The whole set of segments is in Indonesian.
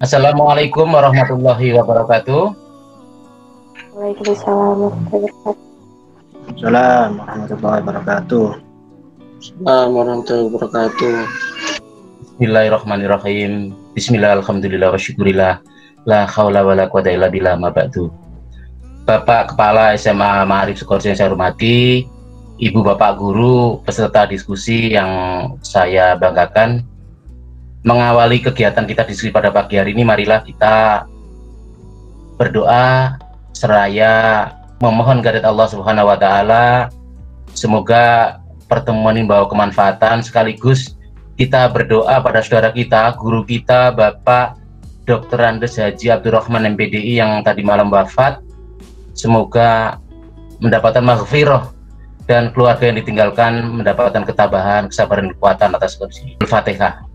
Assalamualaikum warahmatullahi wabarakatuh. Waalaikumsalam warahmatullahi wabarakatuh. Assalamualaikum warahmatullahi wabarakatuh. Assalamualaikum warahmatullahi wabarakatuh. Bismillahirrahmanirrahim. Bismillah, alhamdulillah, wa syukurillah. La khawla wa la quwata illa billah, ma ba'du. Bapak Kepala SMA Ma'arif Sukoharjo yang saya hormati, Ibu Bapak Guru, peserta diskusi yang saya banggakan, mengawali kegiatan kita diskusi pada pagi hari ini, marilah kita berdoa seraya memohon kehadirat Allah Subhanahu wa Ta'ala. Semoga pertemuan ini membawa kemanfaatan, sekaligus kita berdoa pada saudara kita, guru kita, Bapak Dr. Andes Haji Abdurrahman MPDI yang tadi malam wafat. Semoga mendapatkan maghfirah dan keluarga yang ditinggalkan mendapatkan ketabahan, kesabaran, kekuatan atas kondisi. Al-Fatihah.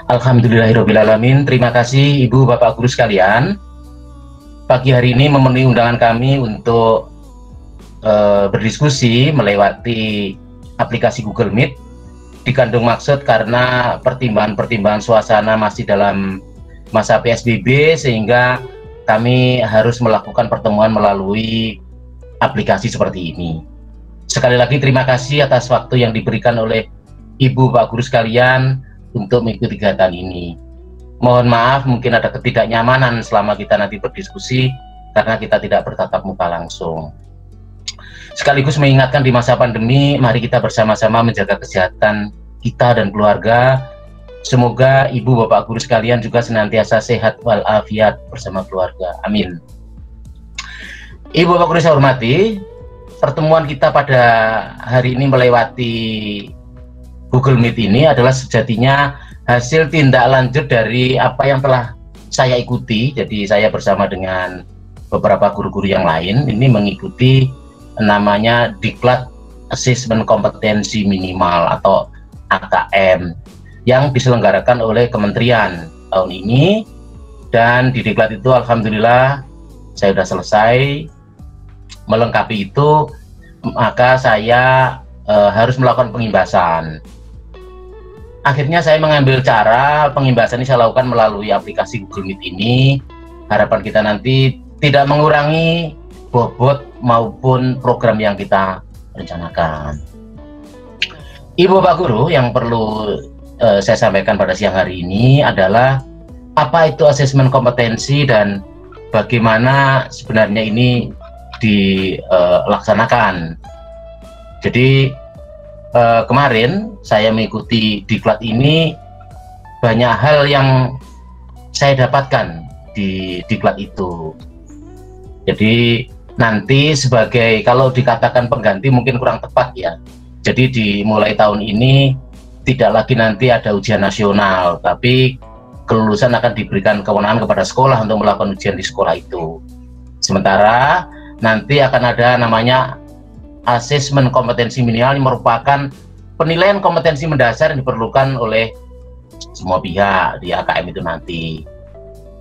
Alhamdulillahirrabbilalamin. Terima kasih Ibu Bapak Guru sekalian. Pagi hari ini memenuhi undangan kami untuk berdiskusi melewati aplikasi Google Meet. Dikandung maksud karena pertimbangan-pertimbangan suasana masih dalam masa PSBB, sehingga kami harus melakukan pertemuan melalui aplikasi seperti ini. Sekali lagi terima kasih atas waktu yang diberikan oleh Ibu Pak Guru sekalian untuk mengikuti kegiatan ini. Mohon maaf mungkin ada ketidaknyamanan selama kita nanti berdiskusi karena kita tidak bertatap muka langsung. Sekaligus mengingatkan di masa pandemi, mari kita bersama-sama menjaga kesehatan kita dan keluarga. Semoga Ibu Bapak Guru sekalian juga senantiasa sehat walafiat bersama keluarga. Amin. Ibu Bapak Guru saya hormati, pertemuan kita pada hari ini melewati Google Meet ini adalah sejatinya hasil tindak lanjut dari apa yang telah saya ikuti. Jadi saya bersama dengan beberapa guru-guru yang lain ini mengikuti namanya Diklat Assessment Kompetensi Minimal atau AKM yang diselenggarakan oleh Kementerian tahun ini. Dan di Diklat itu alhamdulillah saya sudah selesai melengkapi itu, maka saya harus melakukan pengimbasan. Akhirnya saya mengambil cara pengimbasan ini saya lakukan melalui aplikasi Google Meet ini. Harapan kita nanti tidak mengurangi bobot maupun program yang kita rencanakan. Ibu Bapak Guru, yang perlu saya sampaikan pada siang hari ini adalah apa itu asesmen kompetensi dan bagaimana sebenarnya ini dilaksanakan. Jadi kemarin saya mengikuti Diklat ini, banyak hal yang saya dapatkan di Diklat itu. Jadi nanti sebagai, kalau dikatakan pengganti mungkin kurang tepat ya. Jadi dimulai tahun ini tidak lagi nanti ada ujian nasional, tapi kelulusan akan diberikan kewenangan kepada sekolah untuk melakukan ujian di sekolah itu. Sementara nanti akan ada namanya asesmen kompetensi minimal yang merupakan penilaian kompetensi mendasar yang diperlukan oleh semua pihak di AKM itu nanti.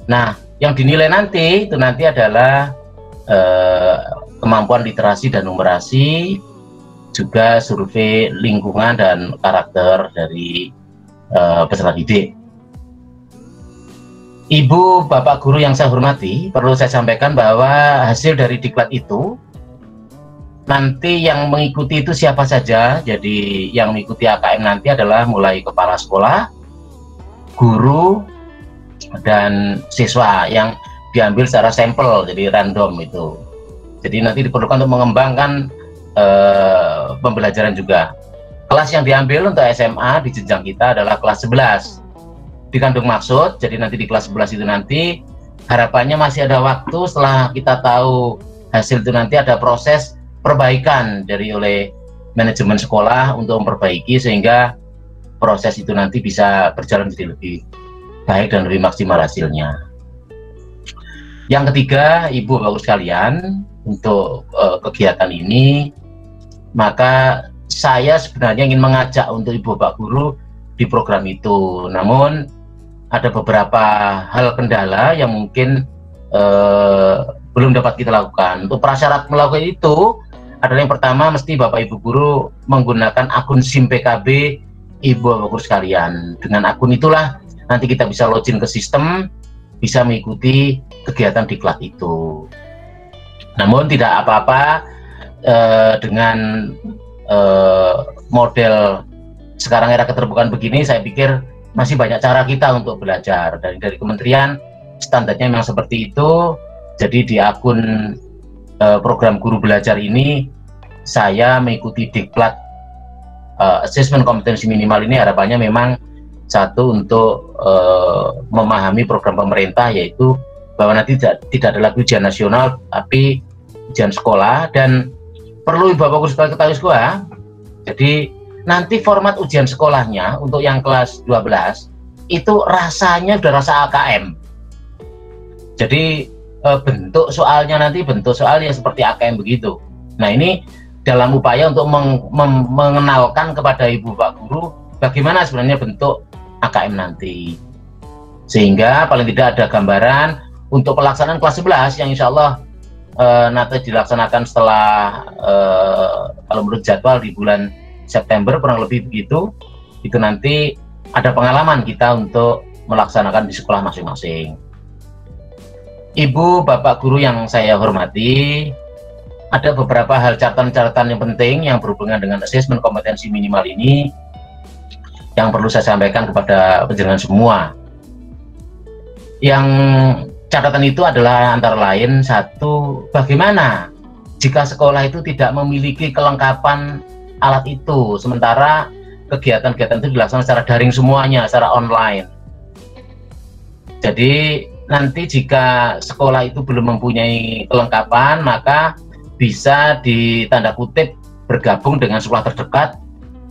Nah, yang dinilai nanti itu nanti adalah kemampuan literasi dan numerasi, juga survei lingkungan dan karakter dari peserta didik. Ibu Bapak Guru yang saya hormati, perlu saya sampaikan bahwa hasil dari Diklat itu nanti yang mengikuti itu siapa saja. Jadi yang mengikuti AKM nanti adalah mulai kepala sekolah, guru, dan siswa yang diambil secara sampel, jadi random itu. Jadi nanti diperlukan untuk mengembangkan pembelajaran juga. Kelas yang diambil untuk SMA di jenjang kita adalah kelas 11. Dikandung maksud, jadi nanti di kelas 11 itu nanti harapannya masih ada waktu setelah kita tahu hasil itu nanti ada proses perbaikan dari oleh manajemen sekolah untuk memperbaiki sehingga proses itu nanti bisa berjalan jadi lebih baik dan lebih maksimal hasilnya. Yang ketiga, Ibu Bapak sekalian, untuk kegiatan ini maka saya sebenarnya ingin mengajak untuk Ibu Bapak Guru di program itu. Namun ada beberapa hal kendala yang mungkin belum dapat kita lakukan. Untuk prasyarat melakukan itu adalah yang pertama, mesti Bapak Ibu guru menggunakan akun SIM PKB Ibu Bapak guru sekalian. Dengan akun itulah nanti kita bisa login ke sistem, bisa mengikuti kegiatan diklat itu. Namun tidak apa-apa dengan model sekarang era keterbukaan begini, saya pikir masih banyak cara kita untuk belajar. Dari kementerian standarnya memang seperti itu. Jadi di akun program guru belajar ini saya mengikuti diklat asesmen kompetensi minimal ini, harapannya memang satu untuk memahami program pemerintah, yaitu bahwa nanti tidak ada lagi ujian nasional tapi ujian sekolah. Dan perlu Bapak Guru ketahui juga, jadi nanti format ujian sekolahnya untuk yang kelas 12 itu rasanya udah rasa AKM. Jadi bentuk soalnya nanti bentuk soalnya seperti AKM begitu. Nah, ini dalam upaya untuk mengenalkan kepada Ibu Pak Guru bagaimana sebenarnya bentuk AKM nanti, sehingga paling tidak ada gambaran untuk pelaksanaan kelas 11 yang insya Allah nanti dilaksanakan setelah kalau menurut jadwal di bulan September kurang lebih begitu. Itu nanti ada pengalaman kita untuk melaksanakan di sekolah masing-masing. Ibu Bapak Guru yang saya hormati, ada beberapa hal catatan-catatan yang penting yang berhubungan dengan asesmen kompetensi minimal ini yang perlu saya sampaikan kepada penjenengan semua. Yang catatan itu adalah antara lain, satu, bagaimana jika sekolah itu tidak memiliki kelengkapan alat itu, sementara kegiatan-kegiatan itu dilaksanakan secara daring semuanya, secara online. Jadi nanti jika sekolah itu belum mempunyai kelengkapan, maka bisa ditanda kutip bergabung dengan sekolah terdekat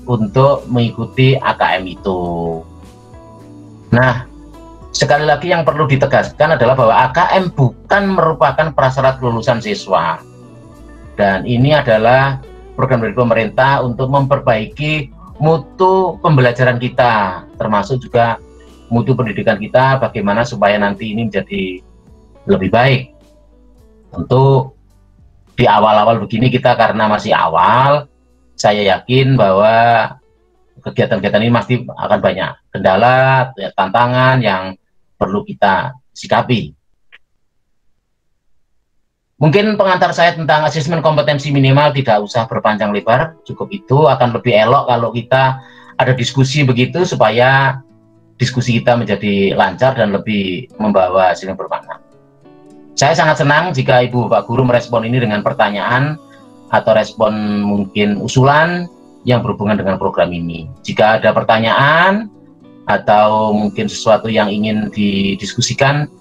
untuk mengikuti AKM itu. Nah, sekali lagi yang perlu ditegaskan adalah bahwa AKM bukan merupakan prasyarat kelulusan siswa. Dan ini adalah program dari pemerintah untuk memperbaiki mutu pembelajaran kita, termasuk juga mutu pendidikan kita, bagaimana supaya nanti ini menjadi lebih baik. Tentu di awal-awal begini kita karena masih awal, saya yakin bahwa kegiatan-kegiatan ini pasti akan banyak kendala, tantangan yang perlu kita sikapi. Mungkin pengantar saya tentang asesmen kompetensi minimal tidak usah berpanjang lebar, cukup itu. Akan lebih elok kalau kita ada diskusi begitu supaya diskusi kita menjadi lancar dan lebih membawa hasil yang bermakna. Saya sangat senang jika Ibu Bapak Guru merespon ini dengan pertanyaan atau respon mungkin usulan yang berhubungan dengan program ini. Jika ada pertanyaan atau mungkin sesuatu yang ingin didiskusikan,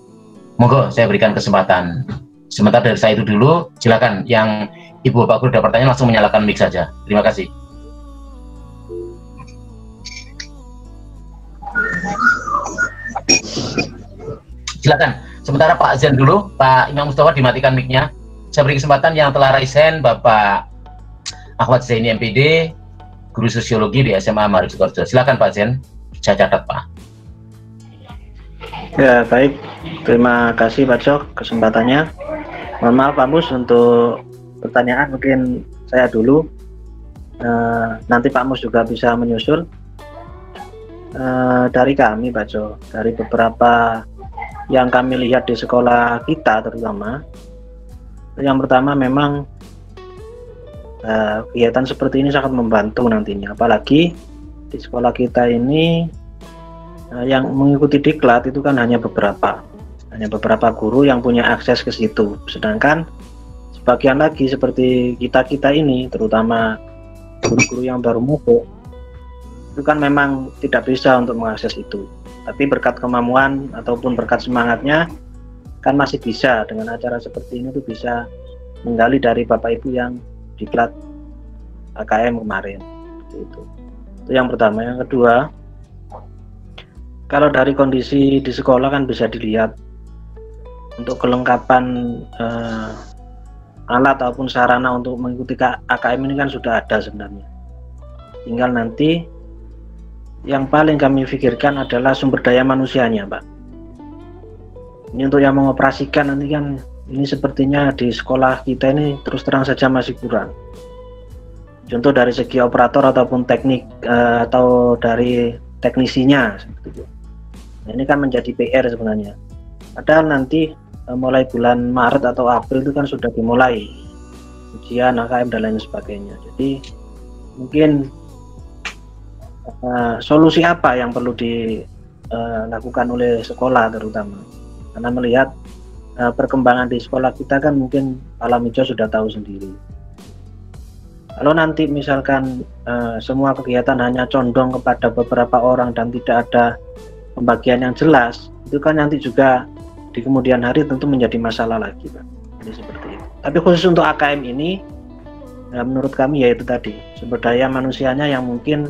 monggo saya berikan kesempatan. Sementara dari saya itu dulu, silakan yang Ibu Bapak Guru ada pertanyaan langsung menyalakan mic saja. Terima kasih. Silakan. Sementara Pak Zen dulu, Pak Imam Mustafa dimatikan mic-nya. Saya beri kesempatan yang telah raise hand, Bapak Ahmad Zaini MPD, Guru Sosiologi di SMA Marif Sukoharjo. Silakan Pak Zen, saya catat Pak. Ya, baik. Terima kasih Pak Jok kesempatannya. Mohon maaf Pak Mus untuk pertanyaan mungkin saya dulu. Nanti Pak Mus juga bisa menyusul. Dari kami Pak Jok, dari beberapa yang kami lihat di sekolah kita terutama, yang pertama memang kegiatan seperti ini sangat membantu nantinya, apalagi di sekolah kita ini yang mengikuti diklat itu kan hanya beberapa guru yang punya akses ke situ, sedangkan sebagian lagi seperti kita ini, terutama guru-guru yang baru masuk, itu kan memang tidak bisa untuk mengakses itu. Tapi berkat kemampuan ataupun berkat semangatnya kan masih bisa, dengan acara seperti ini tuh bisa menggali dari Bapak Ibu yang diklat AKM kemarin. Itu yang pertama. Yang kedua, kalau dari kondisi di sekolah kan bisa dilihat untuk kelengkapan alat ataupun sarana untuk mengikuti AKM ini kan sudah ada sebenarnya. Tinggal nanti yang paling kami pikirkan adalah sumber daya manusianya, Pak. Ini untuk yang mengoperasikan nanti kan, ini sepertinya di sekolah kita ini terus terang saja masih kurang. Contoh dari segi operator ataupun teknik atau dari teknisinya seperti itu. Nah, ini kan menjadi PR sebenarnya. Padahal nanti mulai bulan Maret atau April itu kan sudah dimulai ujian AKM dan lain sebagainya. Jadi mungkin solusi apa yang perlu dilakukan oleh sekolah terutama, karena melihat perkembangan di sekolah kita kan mungkin Pak Lamijo sudah tahu sendiri. Kalau nanti misalkan semua kegiatan hanya condong kepada beberapa orang dan tidak ada pembagian yang jelas, itu kan nanti juga di kemudian hari tentu menjadi masalah lagi, Pak. Jadi seperti itu. Tapi khusus untuk AKM ini, menurut kami yaitu tadi, sumber daya manusianya yang mungkin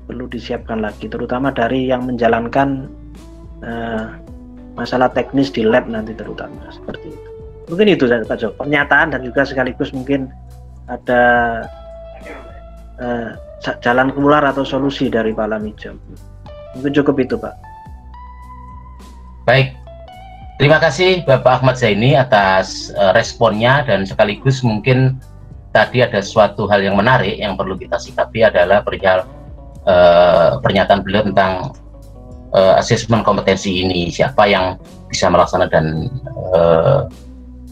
perlu disiapkan lagi, terutama dari yang menjalankan masalah teknis di lab nanti terutama seperti itu. Mungkin itu Pak Jo, pernyataan dan juga sekaligus mungkin ada jalan keluar atau solusi dari Pak Lamijo. Mungkin cukup itu, Pak. Baik, terima kasih Bapak Ahmad Zaini atas responnya, dan sekaligus mungkin tadi ada suatu hal yang menarik yang perlu kita sikapi adalah perihal pernyataan beliau tentang asesmen kompetensi ini, siapa yang bisa melaksanakan dan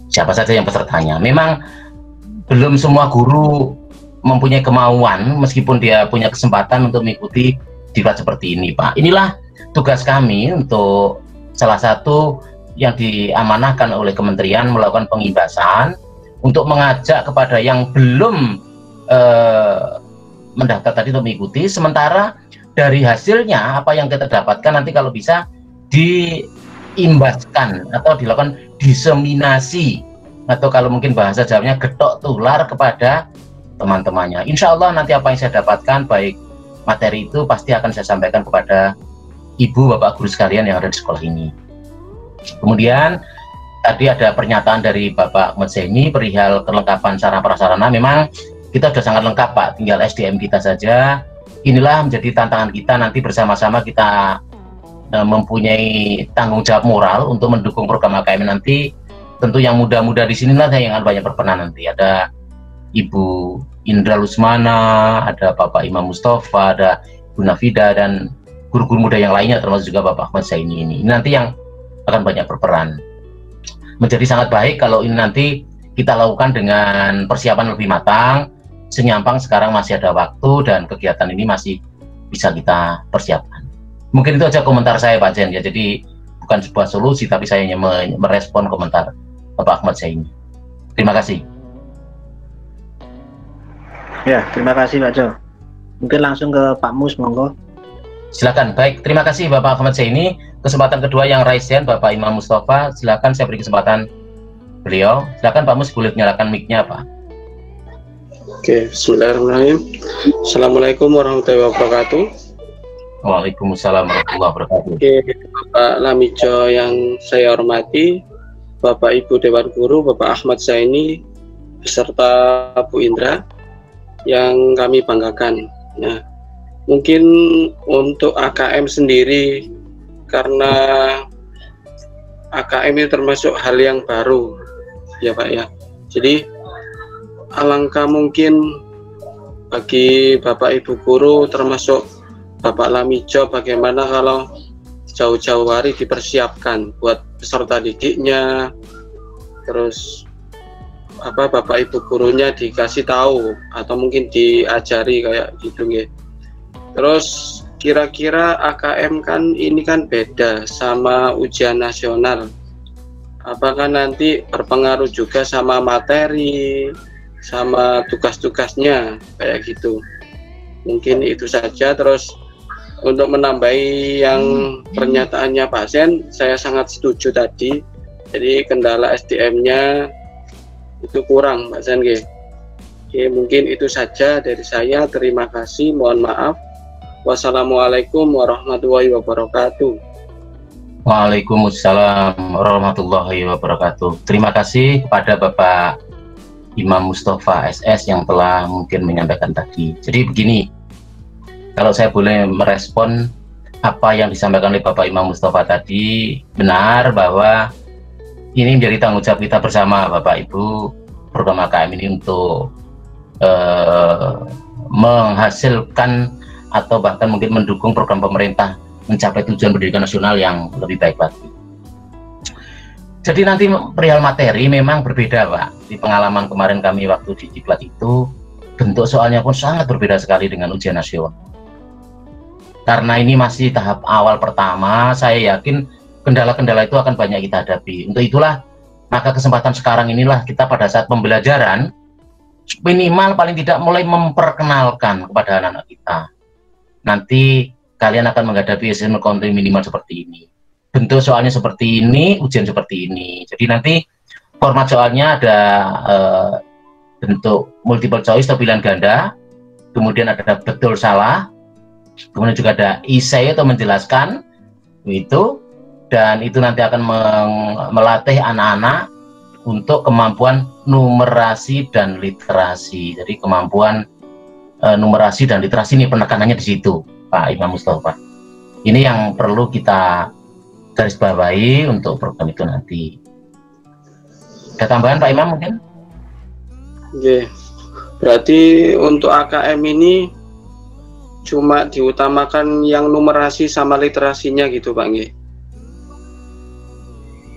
siapa saja yang pesertanya. Memang belum semua guru mempunyai kemauan meskipun dia punya kesempatan untuk mengikuti diklat seperti ini, Pak. Inilah tugas kami untuk salah satu yang diamanahkan oleh kementerian melakukan pengimbasan untuk mengajak kepada yang belum mendaftar tadi untuk mengikuti, sementara dari hasilnya apa yang kita dapatkan nanti kalau bisa diimbaskan atau dilakukan diseminasi, atau kalau mungkin bahasa Jawanya getok tular kepada teman-temannya. Insya Allah nanti apa yang saya dapatkan baik materi itu pasti akan saya sampaikan kepada ibu bapak guru sekalian yang ada di sekolah ini. Kemudian tadi ada pernyataan dari Bapak Ahmad Zaini perihal kelengkapan sarana prasarana. Memang kita sudah sangat lengkap, Pak, tinggal SDM kita saja. Inilah menjadi tantangan kita nanti bersama-sama kita mempunyai tanggung jawab moral untuk mendukung program AKM nanti. Tentu yang muda-muda di sini lah yang akan banyak berperan nanti. Ada Ibu Indra Lusmana, ada Bapak Imam Mustafa, ada Bu Nafida, dan guru-guru muda yang lainnya termasuk juga Bapak Ahmad Zaini ini. Ini nanti yang akan banyak berperan. Menjadi sangat baik kalau ini nanti kita lakukan dengan persiapan lebih matang, senyampang sekarang masih ada waktu dan kegiatan ini masih bisa kita persiapkan. Mungkin itu aja komentar saya, Pak Jen, ya. Jadi bukan sebuah solusi, tapi saya hanya merespon komentar Bapak Ahmad Zaini. Terima kasih. Ya, terima kasih Pak Jo. Mungkin langsung ke Pak Mus, monggo. Silakan. Baik, terima kasih Bapak Ahmad Zaini. Kesempatan kedua yang raise hand Bapak Imam Mustafa. Silakan, saya beri kesempatan beliau. Silakan Pak Mus, boleh nyalakan mic-nya, Pak. Oke, bismillahirrahmanirrahim. Assalamualaikum warahmatullahi wabarakatuh. Waalaikumsalam warahmatullahi wabarakatuh. Oke, Bapak Lamijo yang saya hormati, Bapak Ibu Dewan Guru, Bapak Ahmad Zaini, beserta Bu Indra yang kami banggakan. Nah, mungkin untuk AKM sendiri, karena AKM ini termasuk hal yang baru, ya Pak ya. Jadi alangkah mungkin bagi Bapak Ibu Guru termasuk Bapak Lamijo, bagaimana kalau jauh-jauh hari dipersiapkan buat peserta didiknya, terus Bapak Ibu gurunya dikasih tahu atau mungkin diajari kayak gitu ya. Terus kira-kira AKM kan ini kan beda sama ujian nasional. Apakah nanti berpengaruh juga sama materi, sama tugas-tugasnya kayak gitu? Mungkin itu saja. Terus untuk menambahi yang pernyataannya Pak Sen, saya sangat setuju tadi. Jadi kendala SDM-nya itu kurang, Pak Sen. Oke, mungkin itu saja dari saya. Terima kasih. Mohon maaf. Wassalamualaikum warahmatullahi wabarakatuh. Waalaikumsalam warahmatullahi wabarakatuh. Terima kasih kepada Bapak Imam Mustafa SS yang telah mungkin menyampaikan tadi. Jadi begini, kalau saya boleh merespon apa yang disampaikan oleh Bapak Imam Mustafa tadi benar, bahwa ini menjadi tanggung jawab kita bersama Bapak Ibu program AKM ini untuk menghasilkan atau bahkan mungkin mendukung program pemerintah mencapai tujuan pendidikan nasional yang lebih baik lagi. Jadi nanti perihal materi memang berbeda Pak. Di pengalaman kemarin kami waktu di Diklat itu, bentuk soalnya pun sangat berbeda sekali dengan ujian nasional. Karena ini masih tahap awal pertama, saya yakin kendala-kendala itu akan banyak kita hadapi. Untuk itulah, maka kesempatan sekarang inilah kita pada saat pembelajaran, minimal paling tidak mulai memperkenalkan kepada anak-anak kita. Nanti kalian akan menghadapi assessment content minimal seperti ini. Bentuk soalnya seperti ini, ujian seperti ini. Jadi nanti format soalnya ada bentuk multiple choice atau pilihan ganda, kemudian ada betul salah, kemudian juga ada essay atau menjelaskan itu, dan itu nanti akan melatih anak-anak untuk kemampuan numerasi dan literasi. Jadi kemampuan numerasi dan literasi ini penekanannya di situ, Pak Imam Mustafa. Ini yang perlu kita garis bawahi untuk program itu nanti. Ada tambahan Pak Imam mungkin? Oke, berarti untuk AKM ini cuma diutamakan yang numerasi sama literasinya gitu Pak Nge?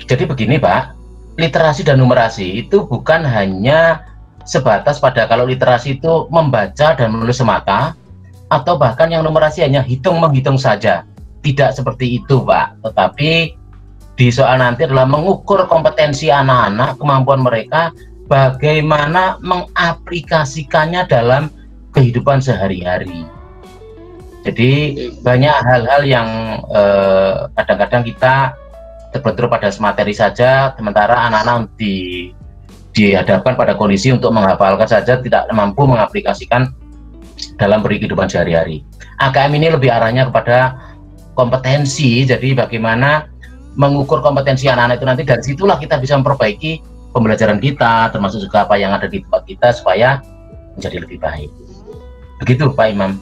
Jadi begini Pak, literasi dan numerasi itu bukan hanya sebatas pada kalau literasi itu membaca dan menulis semata, atau bahkan yang numerasi hanya hitung-menghitung saja. Tidak seperti itu Pak, tetapi di soal nanti adalah mengukur kompetensi anak-anak, kemampuan mereka, bagaimana mengaplikasikannya dalam kehidupan sehari-hari. Jadi banyak hal-hal yang kadang-kadang kita terbentur pada materi saja, sementara anak-anak dihadapkan pada kondisi untuk menghafalkan saja, tidak mampu mengaplikasikan dalam kehidupan sehari-hari. AKM ini lebih arahnya kepada kompetensi, jadi bagaimana mengukur kompetensi anak-anak itu, nanti dari situlah kita bisa memperbaiki pembelajaran kita, termasuk juga apa yang ada di tempat kita supaya menjadi lebih baik. Begitu Pak Imam.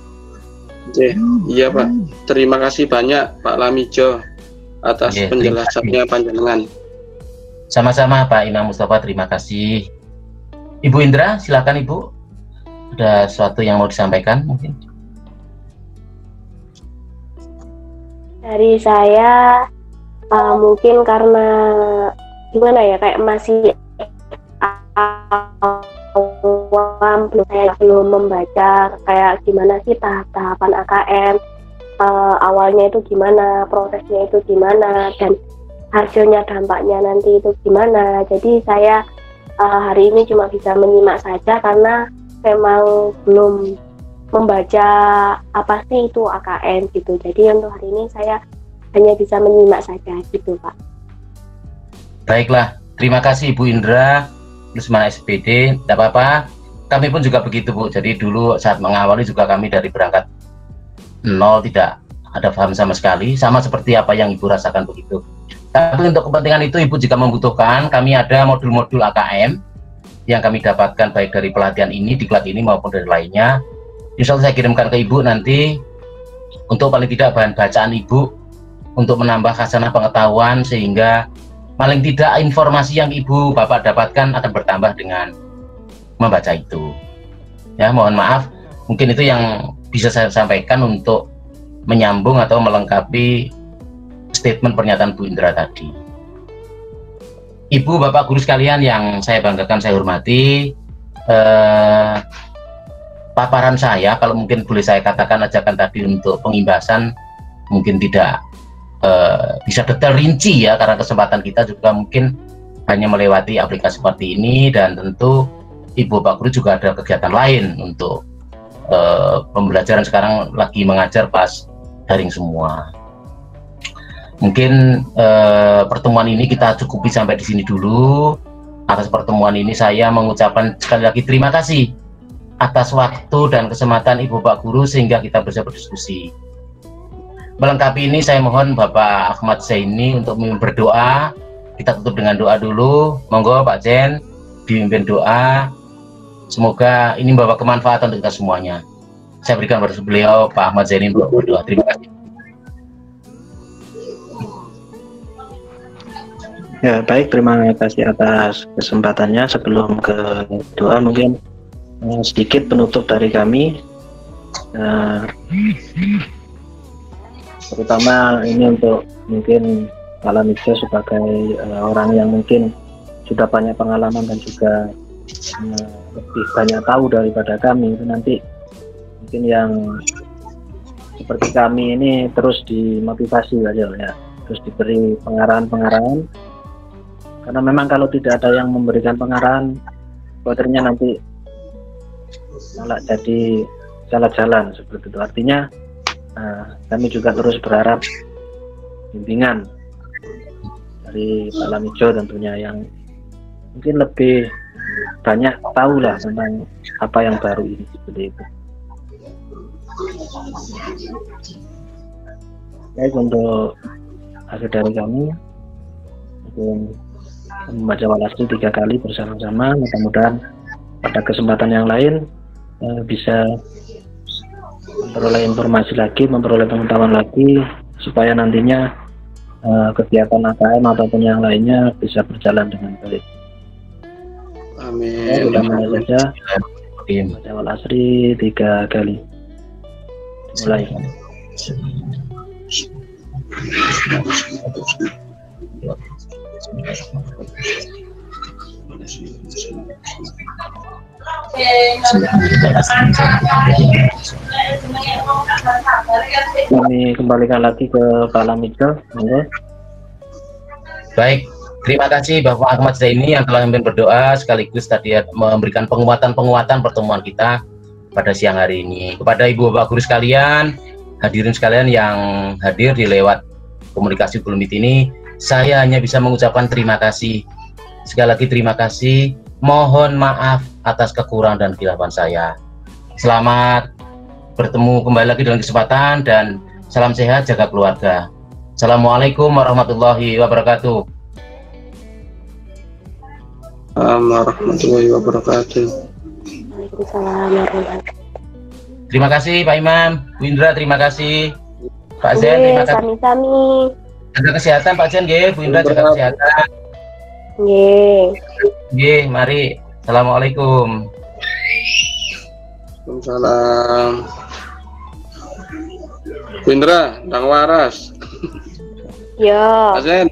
Oke, iya Pak. Terima kasih banyak Pak Lamijo atas penjelasannya panjenengan. Sama-sama Pak Imam Mustafa, terima kasih. Ibu Indra, silakan Ibu. Ada sesuatu yang mau disampaikan mungkin? Dari saya mungkin karena gimana ya, kayak masih awam, belum membaca kayak gimana sih tahap-tahapan AKM, awalnya itu gimana, prosesnya itu gimana, dan hasilnya dampaknya nanti itu gimana. Jadi saya hari ini cuma bisa menyimak saja karena memang belum membaca apa sih itu AKM gitu. Jadi untuk hari ini saya hanya bisa menyimak saja gitu Pak. Baiklah, terima kasih Ibu Indra, Lusmana SPD. Tidak apa-apa, kami pun juga begitu Bu. Jadi dulu saat mengawali juga kami dari berangkat nol, tidak ada paham sama sekali, sama seperti apa yang Ibu rasakan begitu. Tapi untuk kepentingan itu Ibu jika membutuhkan, kami ada modul-modul AKM yang kami dapatkan baik dari pelatihan ini, diklat ini maupun dari lainnya. Insya Allah saya kirimkan ke Ibu nanti untuk paling tidak bahan bacaan Ibu untuk menambah khasanah pengetahuan, sehingga paling tidak informasi yang Ibu Bapak dapatkan akan bertambah dengan membaca itu. Ya, mohon maaf, mungkin itu yang bisa saya sampaikan untuk menyambung atau melengkapi statement pernyataan Bu Indra tadi. Ibu Bapak guru sekalian yang saya banggakan, saya hormati, paparan saya, kalau mungkin boleh saya katakan ajakan tadi untuk pengimbasan, mungkin tidak bisa detail rinci ya, karena kesempatan kita juga mungkin hanya melewati aplikasi seperti ini, dan tentu Ibu Bapak guru juga ada kegiatan lain untuk pembelajaran sekarang lagi mengajar pas daring semua. Mungkin pertemuan ini kita cukupi sampai di sini dulu. Atas pertemuan ini saya mengucapkan sekali lagi terima kasih atas waktu dan kesempatan Ibu Bapak guru sehingga kita bisa berdiskusi. Melengkapi ini saya mohon Bapak Ahmad Zaini untuk berdoa. Kita tutup dengan doa dulu. Monggo Pak Jen dipimpin doa. Semoga ini membawa kemanfaatan untuk kita semuanya. Saya berikan pada beliau Pak Ahmad Zaini untuk berdoa. Terima kasih. Ya, baik, terima kasih atas kesempatannya. Sebelum ke doa, mungkin sedikit penutup dari kami. Terutama ini untuk mungkin Pak Lamijo sebagai orang yang mungkin sudah banyak pengalaman dan juga lebih banyak tahu daripada kami. Itu nanti mungkin yang seperti kami ini terus dimotivasi aja ya, terus diberi pengarahan-pengarahan, karena memang kalau tidak ada yang memberikan pengarahan, khawatirnya nanti malah jadi salah jalan seperti itu. Artinya kami juga terus berharap bimbingan dari Pak Lamijo tentunya, yang mungkin lebih banyak tahu lah tentang apa yang baru ini, seperti itu. Baik, untuk akhir dari kami mungkin membaca Wal-Asri 3 kali bersama-sama. Mudah-mudahan pada kesempatan yang lain bisa memperoleh informasi lagi, memperoleh pengetahuan lagi, supaya nantinya kegiatan AKM ataupun yang lainnya bisa berjalan dengan baik. Amin. Ya, kita mulai saja membaca Wal-Asri 3 kali. Mulai. Kami kembalikan lagi ke Pak Lamijo. Baik, terima kasih Bapak Ahmad Zaini yang telah memimpin berdoa sekaligus tadi memberikan penguatan pertemuan kita pada siang hari ini. Kepada Ibu Bapak Guru sekalian, hadirin sekalian yang hadir di lewat komunikasi Google Meet ini, saya hanya bisa mengucapkan terima kasih. Sekali lagi terima kasih. Mohon maaf atas kekurangan dan kehilapan saya. Selamat bertemu kembali lagi dalam kesempatan, dan salam sehat, jaga keluarga. Assalamualaikum warahmatullahi wabarakatuh. Warahmatullahi wabarakatuh. Waalaikumsalam warahmatullahi wabarakatuh. Terima kasih Pak Imam, Bu Indra terima kasih, Pak Zen terima kasih. Sami-sami. Jaga kesehatan Pak Zen, nggih, Bu Indra jaga kesehatan. Nggih. Nggih, mari. Assalamualaikum. Waalaikumsalam. Bu Indra, ndang waras. Ya. Pak Zen.